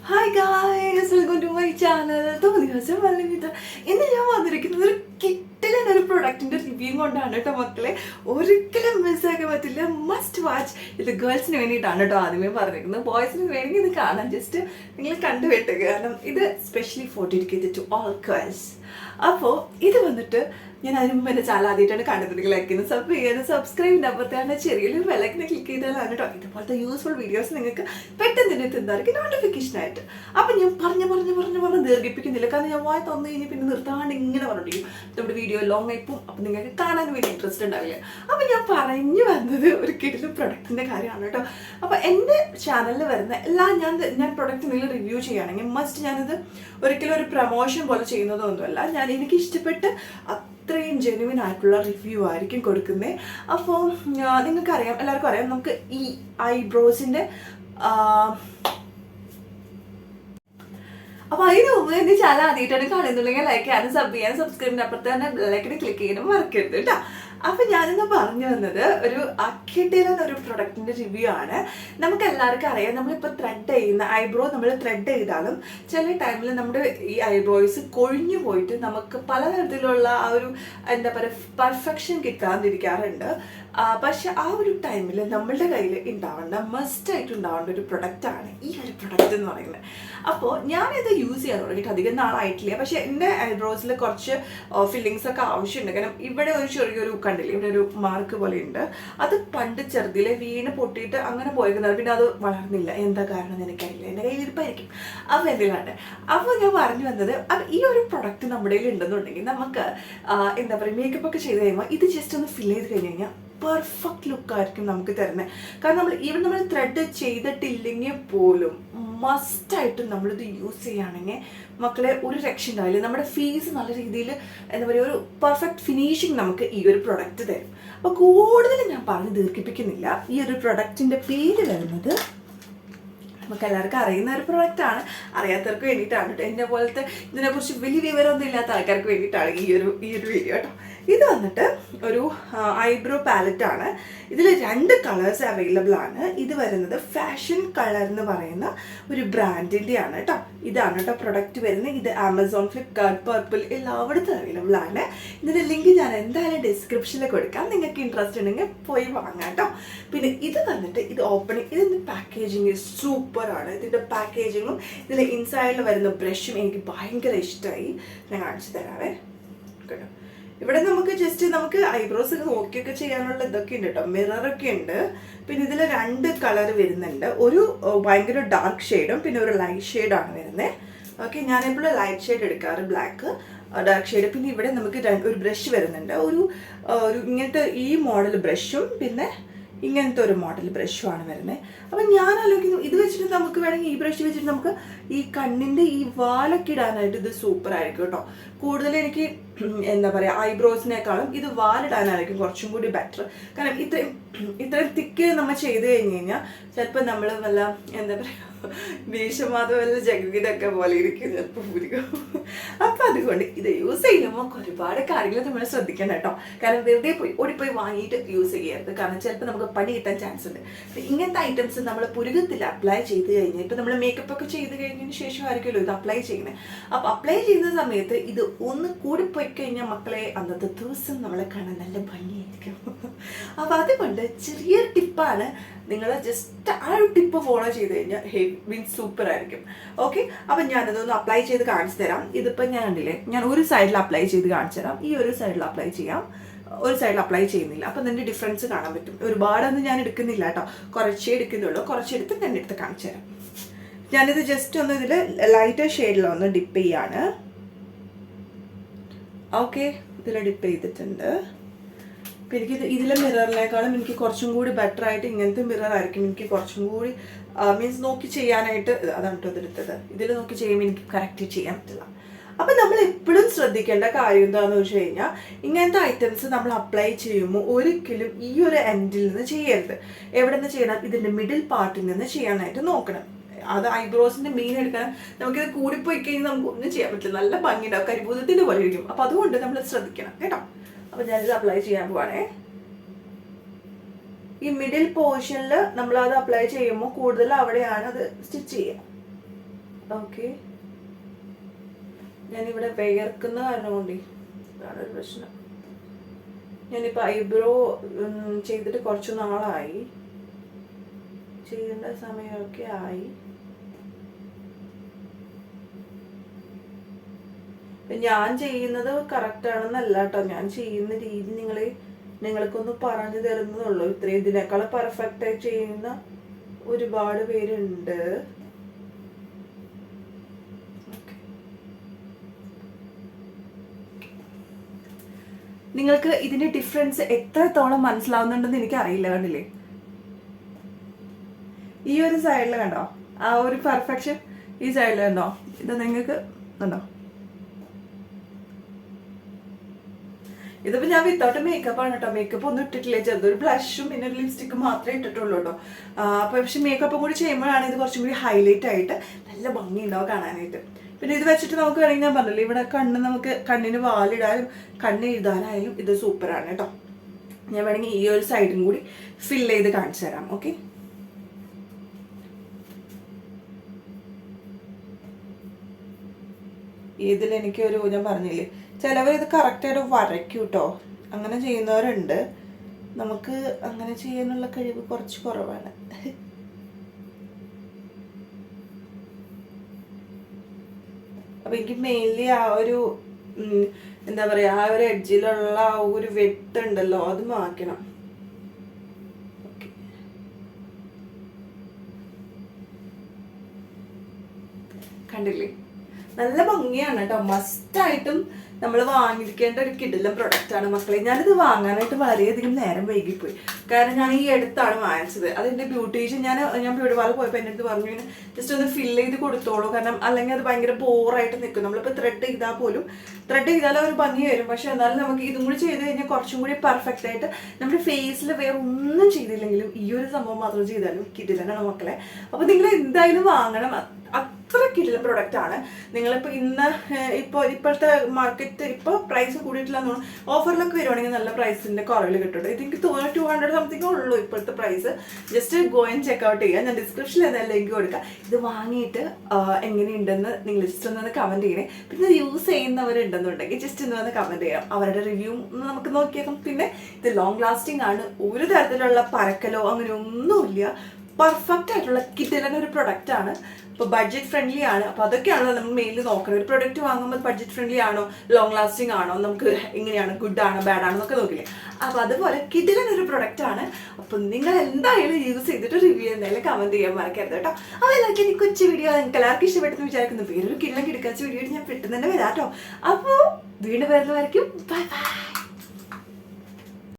Hi guys, welcome to my channel. ദിവസം വന്നിട്ട് ഇന്ന് ഞാൻ വന്നിരിക്കുന്നത് ഒരു കിട്ടിലൊരു പ്രൊഡക്റ്റിന്റെ റിവ്യൂ കൊണ്ടാണ് കേട്ടോ മക്കളെ. ഒരിക്കലും മിസ്സാക്കാൻ പറ്റില്ല, മസ്റ്റ് വാച്ച്. ഇത് ഗേൾസിന് വേണ്ടിയിട്ടാണ് കേട്ടോ ആദ്യമേ പറഞ്ഞിരിക്കുന്നത്. ബോയ്സിന് വേണമെങ്കിൽ ഇത് കാണാം, ജസ്റ്റ് നിങ്ങൾ കണ്ടുവിട്ടുക. കാരണം ഇത് specially for dedicated to all girls. അപ്പോൾ ഇത് വന്നിട്ട് ഞാൻ അതിന് മുമ്പ് എൻ്റെ ചാനൽ ആദ്യമായിട്ടാണ് കണ്ടിട്ടുണ്ടെങ്കിൽ ലൈക്ക് ചെയ്യുന്നത്, സബ് ചെയ്യുന്നത്, സബ്സ്ക്രൈബിൻ്റെ അപ്പുറത്താണ് ചെറിയൊരു വിലക്കിനെ ക്ലിക്ക് ചെയ്താലാണ് കേട്ടോ ഇതുപോലത്തെ യൂസ്ഫുൾ വീഡിയോസ് നിങ്ങൾക്ക് പെട്ടെന്ന് തന്നെ എത്തുന്നതായിരിക്കും നോട്ടിഫിക്കേഷനായിട്ട്. അപ്പം ഞാൻ പറഞ്ഞ് ദീർഘിപ്പിക്കുന്നില്ല, കാരണം ഞാൻ വായി തന്നു കഴിഞ്ഞ് പിന്നെ നിർത്താണ്ട് ഇങ്ങനെ പറഞ്ഞിരിക്കും. നമ്മുടെ വീഡിയോ ലോങ് ആയിപ്പോൾ അപ്പം നിങ്ങൾക്ക് കാണാൻ വേണ്ടി ഇൻട്രസ്റ്റ് ഉണ്ടാവില്ല. അപ്പം ഞാൻ പറഞ്ഞു വന്നത് ഒരു കിടിലും പ്രൊഡക്റ്റിൻ്റെ കാര്യമാണ് കേട്ടോ. അപ്പോൾ എൻ്റെ ചാനലിൽ വരുന്ന ഞാൻ പ്രൊഡക്റ്റ് എന്തെങ്കിലും റിവ്യൂ ചെയ്യുകയാണെങ്കിൽ മസ്റ്റ് ഞാനിത് ഒരിക്കലും ഒരു പ്രൊമോഷൻ പോലെ ചെയ്യുന്നതൊന്നുമല്ല. ഞാൻ എനിക്ക് ഇഷ്ടപ്പെട്ട് അത്രയും ജെന്യുവിൻ ആയിട്ടുള്ള റിവ്യൂ ആയിരിക്കും കൊടുക്കുന്നത്. അപ്പോൾ നിങ്ങൾക്കറിയാം, എല്ലാവർക്കും അറിയാം, നമുക്ക് ഈ ഐബ്രോസിൻ്റെ അപ്പോൾ അതിന് മുമ്പ് എൻ്റെ ചാനൽ ആദ്യമായിട്ടാണ് കാണുന്നുണ്ടെങ്കിൽ ലൈക്ക് ചെയ്യാനും സബ് ചെയ്യാനും സബ്സ്ക്രൈബിൻ്റെ അപ്പുറത്ത് തന്നെ ബെല്ലൈക്കൺ ക്ലിക്ക് ചെയ്യാനും മറക്കരുത് കേട്ടോ. അപ്പം ഞാനിന്ന് പറഞ്ഞു വന്നത് ഒരു അക്കിട്ടിലൊരു പ്രൊഡക്റ്റിൻ്റെ റിവ്യൂ ആണ്. നമുക്ക് എല്ലാവർക്കും അറിയാം, നമ്മളിപ്പോൾ ത്രെഡ് ചെയ്യുന്ന ഐബ്രോ നമ്മൾ ത്രെഡ് ചെയ്താലും ചില ടൈമിൽ നമ്മുടെ ഈ ഐബ്രോയ്സ് കൊഴിഞ്ഞു പോയിട്ട് നമുക്ക് പലതരത്തിലുള്ള ആ ഒരു എന്താ പറയുക പെർഫെക്ഷൻ കിട്ടാതിരിക്കാറുണ്ട്. പക്ഷെ ആ ഒരു ടൈമിൽ നമ്മളുടെ കയ്യിൽ ഉണ്ടാവേണ്ട മസ്റ്റായിട്ട് ഉണ്ടാവേണ്ട ഒരു പ്രൊഡക്റ്റാണ് ഈ ഒരു പ്രൊഡക്റ്റ് എന്ന് പറയുന്നത്. അപ്പോൾ ഞാനിത് യൂസ് ചെയ്യാൻ തുടങ്ങിയിട്ട് അധികം നാളായിട്ടില്ല. പക്ഷേ എൻ്റെ ഐബ്രോസിൽ കുറച്ച് ഫില്ലിങ്സ് ഒക്കെ ആവശ്യമുണ്ട്. കാരണം ഇവിടെ ഒരു ചെറിയൊരു കണ്ടില്ലേ, ഇവിടെ ഒരു മാർക്ക് പോലെ ഉണ്ട്. അത് പണ്ട് ചെറുതിലെ വീണ് പൊട്ടിയിട്ട് അങ്ങനെ പോയിരിക്കുന്നത്, പിന്നെ അത് വളർന്നില്ല. എന്താ കാരണം എനിക്കറിയില്ല, എൻ്റെ കയ്യിൽ ഇരിപ്പായിരിക്കും. അപ്പോൾ എന്തിനാണ് അപ്പോൾ ഞാൻ പറഞ്ഞു വന്നത്, അപ്പം ഈ ഒരു പ്രൊഡക്റ്റ് നമ്മുടെ കയ്യിൽ ഉണ്ടെന്നുണ്ടെങ്കിൽ നമുക്ക് എന്താ പറയുക മേക്കപ്പ് ഒക്കെ ചെയ്ത് കഴിയുമ്പോൾ ഇത് ജസ്റ്റ് ഒന്ന് ഫില്ല് ചെയ്ത് കഴിഞ്ഞ് കഴിഞ്ഞാൽ പെർഫെക്റ്റ് ലുക്കായിരിക്കും നമുക്ക് തരുന്നത്. കാരണം നമ്മൾ ത്രെഡ് ചെയ്തിട്ടില്ലെങ്കിൽ പോലും മസ്റ്റായിട്ടും നമ്മളിത് യൂസ് ചെയ്യുകയാണെങ്കിൽ മക്കളെ ഒരു രക്ഷ ഉണ്ടാവില്ല. നമ്മുടെ ഫേസ് നല്ല രീതിയിൽ എന്താ പറയുക ഒരു പെർഫെക്റ്റ് ഫിനിഷിങ് നമുക്ക് ഈ ഒരു പ്രൊഡക്റ്റ് തരും. അപ്പോൾ കൂടുതൽ ഞാൻ പറഞ്ഞ് ദീർഘിപ്പിക്കുന്നില്ല. ഈ ഒരു പ്രൊഡക്റ്റിൻ്റെ പേര് വരുന്നത് നമുക്ക് എല്ലാവർക്കും അറിയുന്ന ഒരു പ്രൊഡക്റ്റാണ്, അറിയാത്തവർക്ക് വേണ്ടിയിട്ടാണ് കേട്ടോ. എന്നെ പോലത്തെ ഇതിനെക്കുറിച്ച് വലിയ വിവരമൊന്നും ഇല്ലാത്ത ആൾക്കാർക്ക് വേണ്ടിയിട്ടാണ് ഈ ഒരു വീഡിയോ കേട്ടോ. ഇത് വന്നിട്ട് ഒരു ഐബ്രോ പാലറ്റാണ്. ഇതിൽ 2 കളേഴ്സ് അവൈലബിൾ ആണ്. ഇത് വരുന്നത് ഫാഷൻ കളർ എന്ന് പറയുന്ന ഒരു ബ്രാൻഡിൻ്റെയാണ് കേട്ടോ. ഇതാണ് കേട്ടോ പ്രൊഡക്റ്റ് വരുന്നത്. ഇത് ആമസോൺ, ഫ്ലിപ്കാർട്ട്, പർപ്പിൾ എല്ലായിടത്തും അവൈലബിൾ ആണ്. ഇതിൻ്റെ ലിങ്ക് ഞാൻ എന്തായാലും ഡിസ്ക്രിപ്ഷനിൽ കൊടുക്കാം, നിങ്ങൾക്ക് ഇൻട്രസ്റ്റ് ഉണ്ടെങ്കിൽ പോയി വാങ്ങാം കേട്ടോ. പിന്നെ ഇത് വന്നിട്ട് ഇത് ഓപ്പണിങ്, ഇതിൻ്റെ പാക്കേജിങ് സൂപ്പറാണ്. ഇതിൻ്റെ പാക്കേജിങ്ങും ഇതിൽ ഇൻസൈഡിൽ വരുന്ന ബ്രഷും എനിക്ക് ഭയങ്കര ഇഷ്ടമായി. ഞാൻ കാണിച്ചു തരാവേ കേട്ടോ. ഇവിടെ നമുക്ക് ഐബ്രോസ് നോക്കിയൊക്കെ ചെയ്യാനുള്ള ഇതൊക്കെ ഉണ്ട് കേട്ടോ, മിററൊക്കെ ഉണ്ട്. പിന്നെ ഇതിൽ 2 കളർ വരുന്നുണ്ട്, ഒരു ഭയങ്കര ഡാർക്ക് ഷെയ്ഡും പിന്നെ ഒരു ലൈറ്റ് ഷെയ്ഡാണ് വരുന്നത്. ഓക്കെ, ഞാനെപ്പോഴും ലൈറ്റ് ഷെയ്ഡ് എടുക്കാറ്, ബ്ലാക്ക്, ഡാർക്ക് ഷെയ്ഡ്. പിന്നെ ഇവിടെ നമുക്ക് ഒരു ബ്രഷ് വരുന്നുണ്ട്, ഒരു ഇങ്ങനത്തെ ഈ മോഡൽ ബ്രഷും പിന്നെ ഇങ്ങനത്തെ ഒരു മോഡൽ ബ്രഷുമാണ് വരുന്നത്. അപ്പം ഞാൻ ആലോചിക്കുന്നു, ഇത് വെച്ചിട്ട് നമുക്ക് വേണമെങ്കിൽ ഈ ബ്രഷ് വെച്ചിട്ട് നമുക്ക് ഈ കണ്ണിൻ്റെ ഈ വാലൊക്കെ ഇടാനായിട്ട് ഇത് സൂപ്പർ ആയിരിക്കും കേട്ടോ. കൂടുതൽ എനിക്ക് എന്താ പറയുക ഐബ്രോസിനേക്കാളും ഇത് വാലിടാനായിരിക്കും കുറച്ചും കൂടി ബെറ്റർ. കാരണം ഇത്രയും തിക്ക് നമ്മൾ ചെയ്ത് കഴിഞ്ഞ് കഴിഞ്ഞാൽ ചിലപ്പോൾ നമ്മൾ വല്ല എന്താ പറയുക ഭീഷമാധവ വല്ല ജഗതിയിലൊക്കെ പോലെ ഇരിക്കും ചിലപ്പോൾ പൂരിക്കും. അപ്പം അതുകൊണ്ട് ഇത് യൂസ് ചെയ്യുമ്പോൾ ഒരുപാട് കാര്യങ്ങൾ നമ്മൾ ശ്രദ്ധിക്കണം കേട്ടോ. കാരണം വെറുതെ ഓടിപ്പോയി വാങ്ങിയിട്ട് യൂസ് ചെയ്യരുത്, കാരണം ചിലപ്പോൾ നമുക്ക് പണി കിട്ടാൻ ചാൻസ് ഉണ്ട്. ഇങ്ങനത്തെ ഐറ്റംസ് നമ്മൾ പുരുകത്തിൽ അപ്ലൈ ചെയ്ത് കഴിഞ്ഞ് ഇപ്പം നമ്മൾ മേക്കപ്പ് ഒക്കെ ചെയ്ത് കഴിഞ്ഞതിന് ശേഷമായിരിക്കുമല്ലോ ഇത് അപ്ലൈ ചെയ്യുന്നത്. അപ്പോൾ അപ്ലൈ ചെയ്യുന്ന സമയത്ത് ഇത് ഒന്ന് കൂടിപ്പോയി കഴിഞ്ഞാൽ മക്കളെ അന്നത്തെ ദിവസം നമ്മളെ കാണാൻ നല്ല ഭംഗിയായിരിക്കും. അപ്പോൾ അതുകൊണ്ട് ചെറിയൊരു ടിപ്പാണ്, നിങ്ങൾ ജസ്റ്റ് ആ ഒരു ടിപ്പ് ഫോളോ ചെയ്ത് കഴിഞ്ഞാൽ സൂപ്പർ ആയിരിക്കും. ഓക്കെ, അപ്പം ഞാനതൊന്ന് അപ്ലൈ ചെയ്ത് കാണിച്ചു തരാം. ഇതിപ്പോൾ ഞാൻ കണ്ടില്ലേ, ഞാൻ ഒരു സൈഡിൽ അപ്ലൈ ചെയ്ത് കാണിച്ചു തരാം. ഈ ഒരു സൈഡിൽ അപ്ലൈ ചെയ്യാം, ഒരു സൈഡിൽ അപ്ലൈ ചെയ്യുന്നില്ല. അപ്പം അതിൻ്റെ ഡിഫറൻസ് കാണാൻ പറ്റും. ഒരുപാടൊന്നും ഞാൻ എടുക്കുന്നില്ല കേട്ടോ, കുറച്ചേ എടുക്കുന്നുള്ളൂ. കുറച്ചെടുത്ത് തന്നെ എടുത്ത് കാണിച്ചു തരാം. ഞാനിത് ജസ്റ്റ് ഒന്ന് ഇതിൽ ലൈറ്റർ ഷെയ്ഡിലൊന്ന് ഡിപ്പ് ചെയ്യാണ്. ഓക്കെ, ഇതിൽ ഡിപ്പ് ചെയ്തിട്ടുണ്ട്. അപ്പം ഇതിലെ മിററിനേക്കാളും എനിക്ക് കുറച്ചും കൂടി ബെറ്റർ ആയിട്ട് ഇങ്ങനത്തെ മിറർ ആയിരിക്കും എനിക്ക് കുറച്ചും കൂടി മീൻസ് നോക്കി ചെയ്യാനായിട്ട്. അതാണ് കേട്ടോ ഇതെടുത്തത്. ഇതിൽ നോക്കി ചെയ്യുമ്പോൾ എനിക്ക് കറക്റ്റ് ചെയ്യാൻ പറ്റില്ല. അപ്പം നമ്മൾ എപ്പോഴും ശ്രദ്ധിക്കേണ്ട കാര്യം എന്താണെന്ന് വെച്ച് കഴിഞ്ഞാൽ ഇങ്ങനത്തെ ഐറ്റംസ് നമ്മൾ അപ്ലൈ ചെയ്യുമ്പോൾ ഒരിക്കലും ഈ ഒരു എൻഡിൽ നിന്ന് ചെയ്യരുത്. എവിടെ നിന്ന് ചെയ്യണം? ഇതിൻ്റെ മിഡിൽ പാർട്ടിൽ നിന്ന് ചെയ്യാനായിട്ട് നോക്കണം. അത് ഐബ്രോസിൻ്റെ മെയിൻ എടുക്കാൻ നമുക്കിത് കൂടിപ്പോയി കഴിഞ്ഞാൽ നമുക്ക് ഒന്നും ചെയ്യാൻ പറ്റില്ല, നല്ല ഭംഗിയുണ്ടാവും, കരിഭൂതത്തിൻ്റെ പോലെ ഇരിക്കും. അപ്പോൾ അതുകൊണ്ട് നമ്മൾ ശ്രദ്ധിക്കണം കേട്ടോ. അപ്പോൾ ഞാനിത് അപ്ലൈ ചെയ്യാൻ പോവാണേ. ഈ മിഡിൽ പോർഷനിൽ നമ്മളത് അപ്ലൈ ചെയ്യുമ്പോൾ കൂടുതൽ അവിടെയാണ് അത് സ്റ്റിച്ച് ചെയ്യുക. ഓക്കെ, ഞാനിവിടെ വിയർക്കുന്ന കാരണം കൊണ്ടേ അതാണ് ഒരു പ്രശ്നം. ഞാനിപ്പോൾ ഐബ്രോ ചെയ്തിട്ട് കുറച്ച് നാളായി, ചെയ്യേണ്ട സമയമൊക്കെ ആയി. ഞാൻ ചെയ്യുന്നത് കറക്റ്റ് ആണെന്നല്ല കേട്ടോ, ഞാൻ ചെയ്യുന്ന രീതി നിങ്ങൾക്കൊന്ന് പറഞ്ഞു തരുന്നതുള്ളൂ. ഇത്രയും ഇതിനേക്കാൾ പെർഫെക്റ്റ് ആയി ചെയ്യുന്ന ഒരുപാട് പേരുണ്ട്. നിങ്ങൾക്ക് ഇതിന്റെ ഡിഫറൻസ് എത്രത്തോളം മനസ്സിലാവുന്നുണ്ടെന്ന് എനിക്ക് അറിയില്ല. കണ്ടില്ലേ, ഈ ഒരു സൈഡിൽ കണ്ടോ ആ ഒരു പെർഫെക്ഷൻ, ഈ സൈഡിൽ കണ്ടോ, ഇത് നിങ്ങൾക്ക് കണ്ടോ. ഇതിപ്പോ ഞാൻ വിത്തൗട്ട് മേക്കപ്പ് ആണ് കേട്ടോ, മേക്കപ്പ് ഒന്നും ഇട്ടിട്ടില്ല, ചെറുതൊരു ബ്ലഷും പിന്നെ ഒരു ലിപ്സ്റ്റിക്കും മാത്രമേ ഇട്ടിട്ടുള്ളൂ കേട്ടോ. അപ്പൊ പക്ഷെ മേക്കപ്പും കൂടി ചെയ്യുമ്പോഴാണ് ഇത് കുറച്ചും കൂടി ഹൈലൈറ്റ് ആയിട്ട് നല്ല ഭംഗി ഉണ്ടാവും കാണാനായിട്ട്. പിന്നെ ഇത് വെച്ചിട്ട് നമുക്ക് വേണമെങ്കിൽ ഞാൻ പറഞ്ഞില്ലേ, ഇവിടെ നമുക്ക് കണ്ണിന് വാലിടാനും കണ്ണ് എഴുതാനായാലും ഇത് സൂപ്പറാണ് കേട്ടോ. ഞാൻ വേണമെങ്കിൽ ഈ ഒരു സൈഡും കൂടി ഫില്ല് ചെയ്ത് കാണിച്ചു തരാം. ഓക്കെ, ഇതിലെനിക്കൊരു ഞാൻ പറഞ്ഞില്ലേ, ചിലവർ ഇത് കറക്റ്റായിട്ട് വരയ്ക്കും കേട്ടോ, അങ്ങനെ ചെയ്യുന്നവരുണ്ട്. നമുക്ക് അങ്ങനെ ചെയ്യാനുള്ള കഴിവ് കുറച്ച് കുറവാണ്. അപ്പം എനിക്ക് മെയിൻലി ആ ഒരു എന്താ പറയുക, ആ ഒരു എഡ്ജിലുള്ള ആ ഒരു വെട്ടുണ്ടല്ലോ അത് മാറ്റണം. കണ്ടില്ലേ, നല്ല ഭംഗിയാണ് കേട്ടോ. മസ്റ്റായിട്ടും നമ്മൾ വാങ്ങിയിരിക്കേണ്ട ഒരു കിടിലം പ്രൊഡക്റ്റാണ് മക്കളെ. ഞാനിത് വാങ്ങാനായിട്ട് വളരെയധികം നേരം വൈകിപ്പോയി, കാരണം ഞാൻ ഈ അടുത്താണ് വാങ്ങിച്ചത്. അതെൻ്റെ ബ്യൂട്ടീഷ്യൻ ഞാൻ ബ്യൂട്ടി പാർലർ പോയപ്പോൾ എൻ്റെ അടുത്ത് പറഞ്ഞു ജസ്റ്റ് ഒന്ന് ഫില്ല് ചെയ്ത് കൊടുത്തോളൂ, കാരണം അല്ലെങ്കിൽ അത് ഭയങ്കര ബോറായിട്ട് നിൽക്കും. നമ്മളിപ്പോൾ ത്രെഡ് ചെയ്താൽ പോലും ത്രെഡ് ചെയ്താലും ഒരു ഭംഗി വരും, പക്ഷെ എന്നാലും നമുക്ക് ഇതും കൂടി ചെയ്ത് കഴിഞ്ഞാൽ കുറച്ചും കൂടി പെർഫെക്റ്റ് ആയിട്ട് നമ്മുടെ ഫേസിൽ വേറെ ഒന്നും ചെയ്തില്ലെങ്കിലും ഈ ഒരു സംഭവം മാത്രം ചെയ്താലും കിടിലനാണ് മക്കളെ. അപ്പോൾ നിങ്ങൾ എന്തായാലും വാങ്ങണം, അത്ര കിടിലൻ പ്രൊഡക്റ്റ് ആണ്. നിങ്ങളിപ്പോൾ ഇപ്പോഴത്തെ മാർക്കറ്റ് ഇപ്പോൾ പ്രൈസ് കൂടിയിട്ടില്ല എന്ന് തോന്നുന്നു. ഓഫറിലൊക്കെ വരുവാണെങ്കിൽ നല്ല പ്രൈസിൻ്റെ കുറവിൽ കിട്ടും. ഇതെനിക്ക് 200 സംതിങ് ഉള്ളൂ ഇപ്പോഴത്തെ price. Just go and check out ചെയ്യുക. ഞാൻ ഡിസ്ക്രിപ്ഷനിൽ എന്തായാലും ലിങ്ക് കൊടുക്കുക. ഇത് വാങ്ങിയിട്ട് എങ്ങനെയുണ്ടെന്ന് നിങ്ങൾ ജസ്റ്റ് ഒന്ന് കമൻറ്റ് ചെയ്യണേ. പിന്നെ യൂസ് ചെയ്യുന്നവരുണ്ടെന്നുണ്ടെങ്കിൽ ജസ്റ്റ് ഒന്ന് വന്ന് കമൻറ്റ് ചെയ്യാം, അവരുടെ റിവ്യൂ നമുക്ക് നോക്കിയേക്കാം. പിന്നെ ഇത് ലോങ് ലാസ്റ്റിംഗ് ആണ്, ഒരു തരത്തിലുള്ള പരക്കലോ അങ്ങനെ ഒന്നുമില്ല. പെർഫെക്റ്റ് ആയിട്ടുള്ള കിടിലൻ ഒരു പ്രൊഡക്റ്റ് ആണ്. ഇപ്പോൾ ബഡ്ജറ്റ് ഫ്രണ്ട്ലി ആണ്. അപ്പോൾ അതൊക്കെയാണല്ലോ നമ്മൾ മെയിൻലി നോക്കണം. ഒരു പ്രൊഡക്റ്റ് വാങ്ങുമ്പോൾ ബഡ്ജറ്റ് ഫ്രണ്ട്ലി ആണോ, ലോങ് ലാസ്റ്റിംഗ് ആണോ, നമുക്ക് എങ്ങനെയാണ്, ഗുഡ് ആണോ ബാഡ് ആണോ എന്നൊക്കെ നോക്കില്ലേ. അപ്പോൾ അതുപോലെ കിടിലൻ ഒരു പ്രൊഡക്റ്റ് ആണ്. അപ്പോൾ നിങ്ങൾ എന്തായാലും യൂസ് ചെയ്തിട്ട് റിവ്യൂ എന്തായാലും കമൻറ്റ് ചെയ്യാൻ മറക്കരുത് കേട്ടോ. അപ്പോൾ എല്ലാവർക്കും എനിക്ക് കൊച്ചു വീഡിയോ നിങ്ങൾക്ക് എല്ലാവർക്കും ഇഷ്ടപ്പെട്ടെന്ന് വിചാരിക്കുന്നു. വേറൊരു കിടിലൻ കിടക്കാച്ച വീഡിയോ ഞാൻ പെട്ടെന്ന് തന്നെ വരാം കേട്ടോ. അപ്പോൾ വീണ്ടും വരുന്നവരേക്കും ബൈ ബൈ.